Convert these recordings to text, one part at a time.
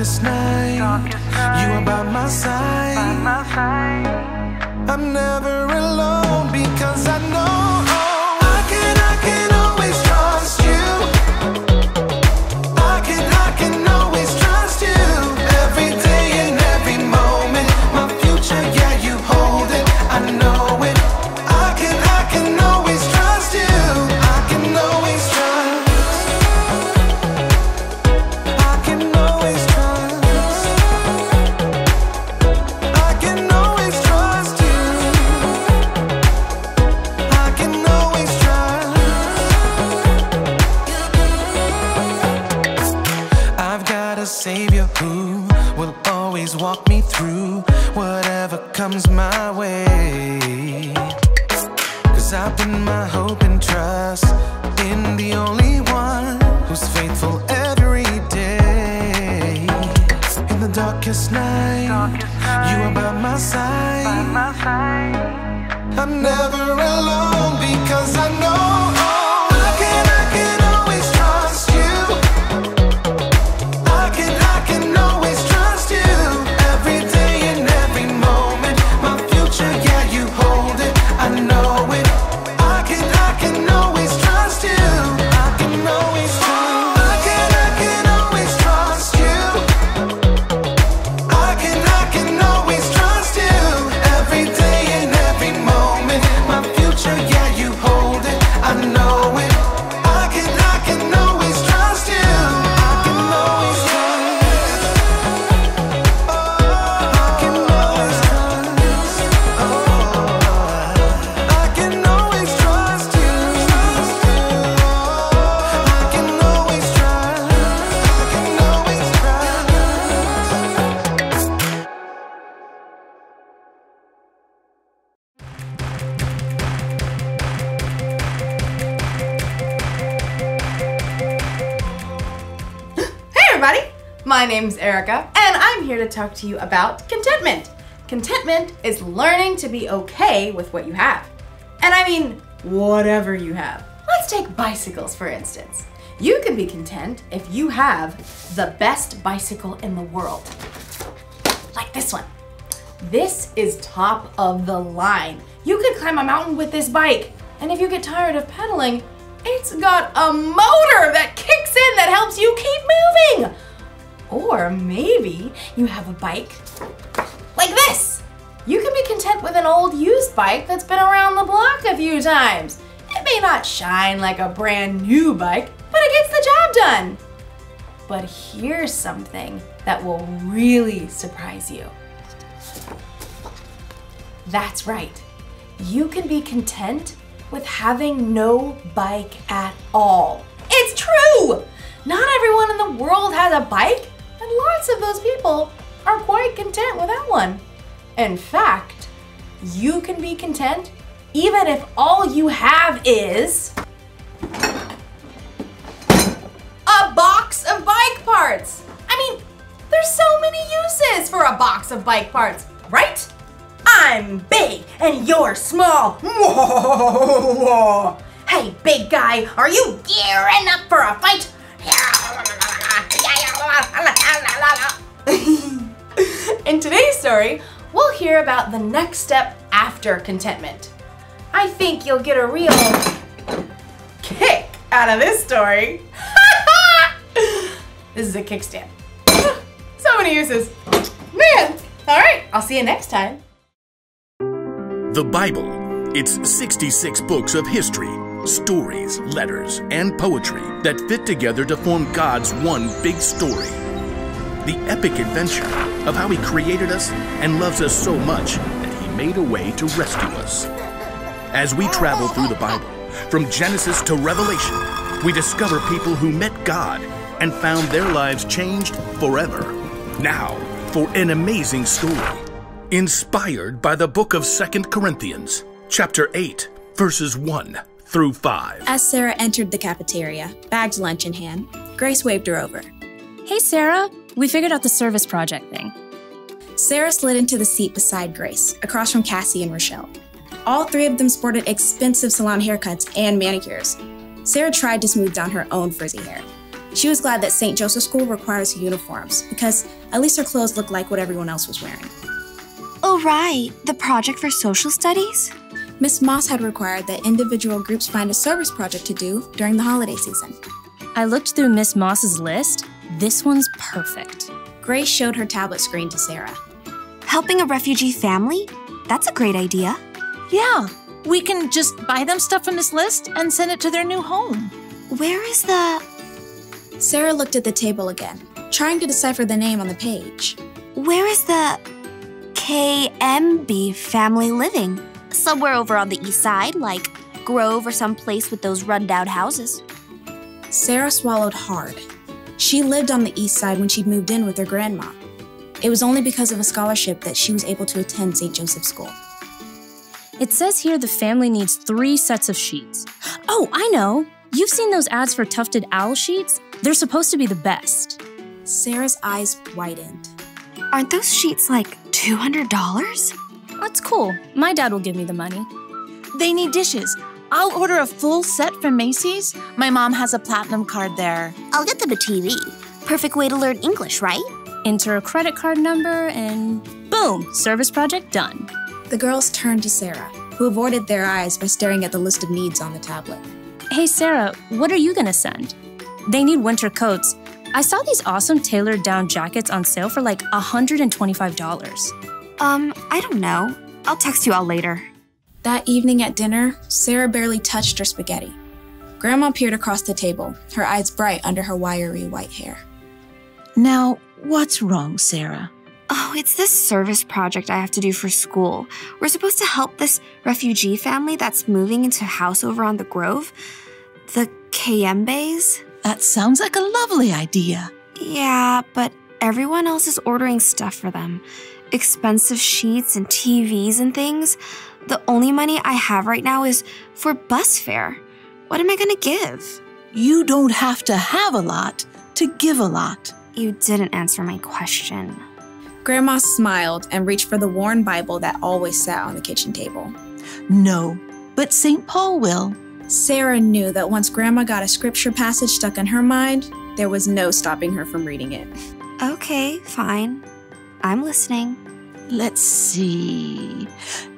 darkest night, you are by my side. I'm never alone because I know I can always trust you. I can always trust you. Every day and every moment, my future, yeah, you hold it. I know it. I can always trust you. I can always trust. I can always trust. I can always trust you. I can always trust. I've got a savior who will always walk me through whatever comes my way. 'Cause I put my hope and trust in the only one who's faithful every day. In the darkest night, you are by my side. I'm never alone because I know I can always trust you. I can always trust you. Every day and every moment, my future, yeah, you hold it. I know it. I can always trust you. I can always trust. I can always trust you. I can always trust you. Every day and every moment, my future, yeah, you hold it. I know it. I can always trust you. I can always trust. I can always trust. I can always trust you. I can always trust. I can always trust. Hey everybody! My name's Erica, and I'm here to talk to you about contentment. Contentment is learning to be okay with what you have. And I mean, whatever you have. Let's take bicycles, for instance. You can be content if you have the best bicycle in the world. Like this one. This is top of the line. You could climb a mountain with this bike, and if you get tired of pedaling, it's got a motor that kicks in that helps you keep moving. Or maybe you have a bike like this. You can be content with an old used bike that's been around the block a few times. It may not shine like a brand new bike, but it gets the job done. But here's something that will really surprise you. That's right. You can be content with having no bike at all. It's true! Not everyone in the world has a bike, and lots of those people are quite content without one. In fact, you can be content even if all you have is a box of bike parts. I mean, there's so many uses for a box of bike parts, right? I'm big and you're small. Hey, big guy, are you gearing up for a fight? In today's story, we'll hear about the next step after contentment. I think you'll get a real kick out of this story. This is a kickstand. So many uses. Man, all right, I'll see you next time. The Bible. It's 66 books of history, stories, letters, and poetry that fit together to form God's one big story. The epic adventure of how He created us and loves us so much that He made a way to rescue us. As we travel through the Bible, from Genesis to Revelation, we discover people who met God and found their lives changed forever. Now, for an amazing story, inspired by the book of 2 Corinthians, chapter 8, verses 1 through 5. As Sarah entered the cafeteria, bagged lunch in hand, Grace waved her over. Hey, Sarah, we figured out the service project thing. Sarah slid into the seat beside Grace, across from Cassie and Rochelle. All three of them sported expensive salon haircuts and manicures. Sarah tried to smooth down her own frizzy hair. She was glad that St. Joseph's School requires uniforms, because at least her clothes looked like what everyone else was wearing. Oh, right. The project for social studies? Miss Moss had required that individual groups find a service project to do during the holiday season. I looked through Miss Moss's list. This one's perfect. Grace showed her tablet screen to Sarah. Helping a refugee family? That's a great idea. Yeah, we can just buy them stuff from this list and send it to their new home. Where is the... Sarah looked at the table again, trying to decipher the name on the page. Where is the KMB family living? Somewhere over on the east side, like Grove or some place with those rundown houses. Sarah swallowed hard. She lived on the east side when she'd moved in with her grandma. It was only because of a scholarship that she was able to attend St. Joseph's School. It says here the family needs 3 sets of sheets. Oh, I know! You've seen those ads for tufted owl sheets? They're supposed to be the best. Sarah's eyes widened. Aren't those sheets like $200? That's cool. My dad will give me the money. They need dishes. I'll order a full set from Macy's. My mom has a platinum card there. I'll get them a TV. Perfect way to learn English, right? Enter a credit card number and boom, service project done. The girls turned to Sarah, who avoided their eyes by staring at the list of needs on the tablet. Hey Sarah, what are you gonna send? They need winter coats. I saw these awesome tailored down jackets on sale for like $125. I don't know. I'll text you all later. That evening at dinner, Sarah barely touched her spaghetti. Grandma peered across the table, her eyes bright under her wiry white hair. Now, what's wrong, Sarah? Oh, it's this service project I have to do for school. We're supposed to help this refugee family that's moving into a house over on the Grove. The Kayembes. That sounds like a lovely idea. Yeah, but everyone else is ordering stuff for them. Expensive sheets and TVs and things. The only money I have right now is for bus fare. What am I gonna give? You don't have to have a lot to give a lot. You didn't answer my question. Grandma smiled and reached for the worn Bible that always sat on the kitchen table. No, but St. Paul will. Sarah knew that once Grandma got a scripture passage stuck in her mind, there was no stopping her from reading it. Okay, fine. I'm listening. Let's see.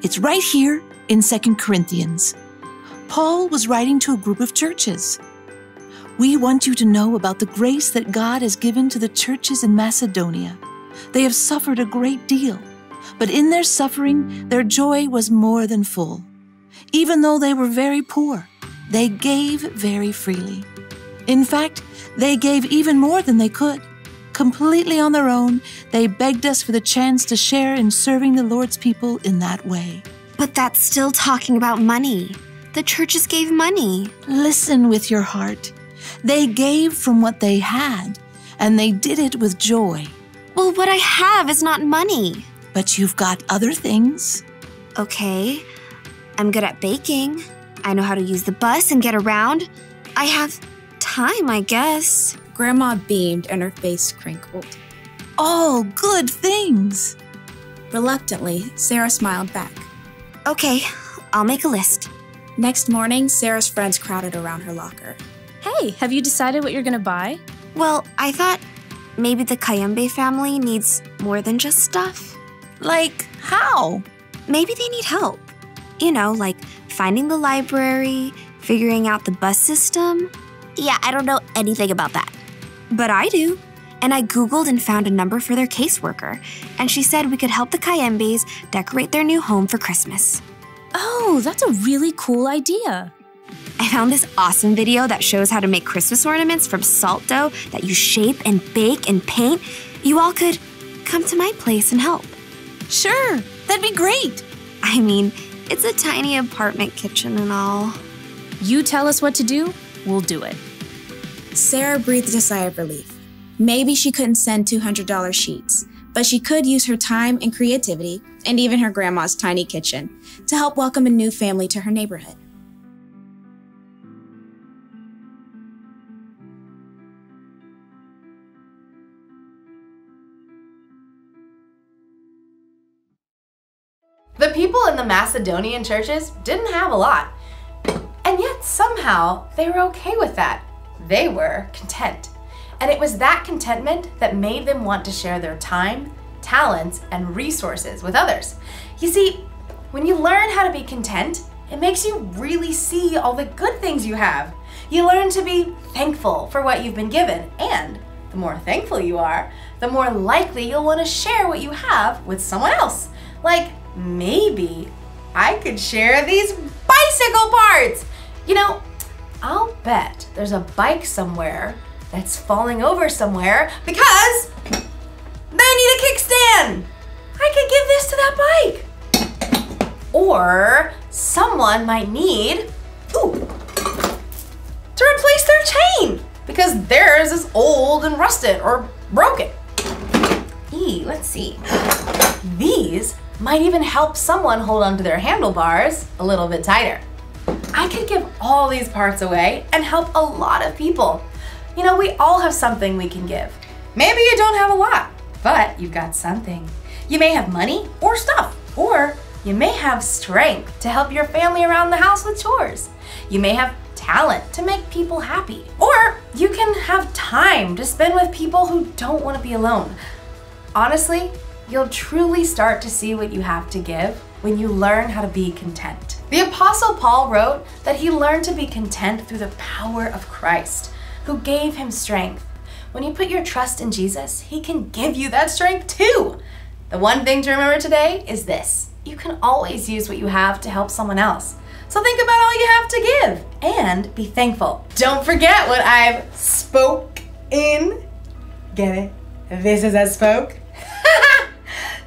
It's right here in 2 Corinthians. Paul was writing to a group of churches. We want you to know about the grace that God has given to the churches in Macedonia. They have suffered a great deal, but in their suffering, their joy was more than full. Even though they were very poor, they gave very freely. In fact, they gave even more than they could. Completely on their own, they begged us for the chance to share in serving the Lord's people in that way. But that's still talking about money. The churches gave money. Listen with your heart. They gave from what they had, and they did it with joy. Well, what I have is not money. But you've got other things. Okay, I'm good at baking. I know how to use the bus and get around. I have time, I guess. Grandma beamed and her face crinkled. All good things. Reluctantly, Sarah smiled back. Okay, I'll make a list. Next morning, Sarah's friends crowded around her locker. Hey, have you decided what you're gonna buy? Well, I thought maybe the Kayembe family needs more than just stuff. Like how? Maybe they need help. You know, like finding the library, figuring out the bus system. Yeah, I don't know anything about that. But I do. And I Googled and found a number for their caseworker. And she said we could help the Kayembes decorate their new home for Christmas. Oh, that's a really cool idea. I found this awesome video that shows how to make Christmas ornaments from salt dough that you shape and bake and paint. You all could come to my place and help. Sure, that'd be great. I mean, it's a tiny apartment kitchen and all. You tell us what to do, we'll do it. Sarah breathed a sigh of relief. Maybe she couldn't send $200 sheets, but she could use her time and creativity, and even her grandma's tiny kitchen, to help welcome a new family to her neighborhood. The people in the Macedonian churches didn't have a lot, and yet somehow they were okay with that. They were content. And it was that contentment that made them want to share their time, talents, and resources with others. You see, when you learn how to be content, it makes you really see all the good things you have. You learn to be thankful for what you've been given, and the more thankful you are, the more likely you'll want to share what you have with someone else. Like, maybe I could share these bicycle parts. You know, I'll bet there's a bike somewhere that's falling over somewhere because they need a kickstand. I could give this to that bike. Or someone might need, to replace their chain because theirs is old and rusted or broken. Let's see. These might even help someone hold onto their handlebars a little bit tighter. I could give all these parts away and help a lot of people. You know, we all have something we can give. Maybe you don't have a lot, but you've got something. You may have money or stuff, or you may have strength to help your family around the house with chores. You may have talent to make people happy, or you can have time to spend with people who don't want to be alone. Honestly, you'll truly start to see what you have to give when you learn how to be content. The Apostle Paul wrote that he learned to be content through the power of Christ, who gave him strength. When you put your trust in Jesus, he can give you that strength too. The one thing to remember today is this: you can always use what you have to help someone else. So think about all you have to give and be thankful. Don't forget what I've spoke in. Get it? This is a spoke.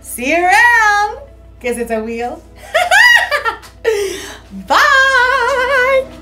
See you around, because it's a wheel. Bye!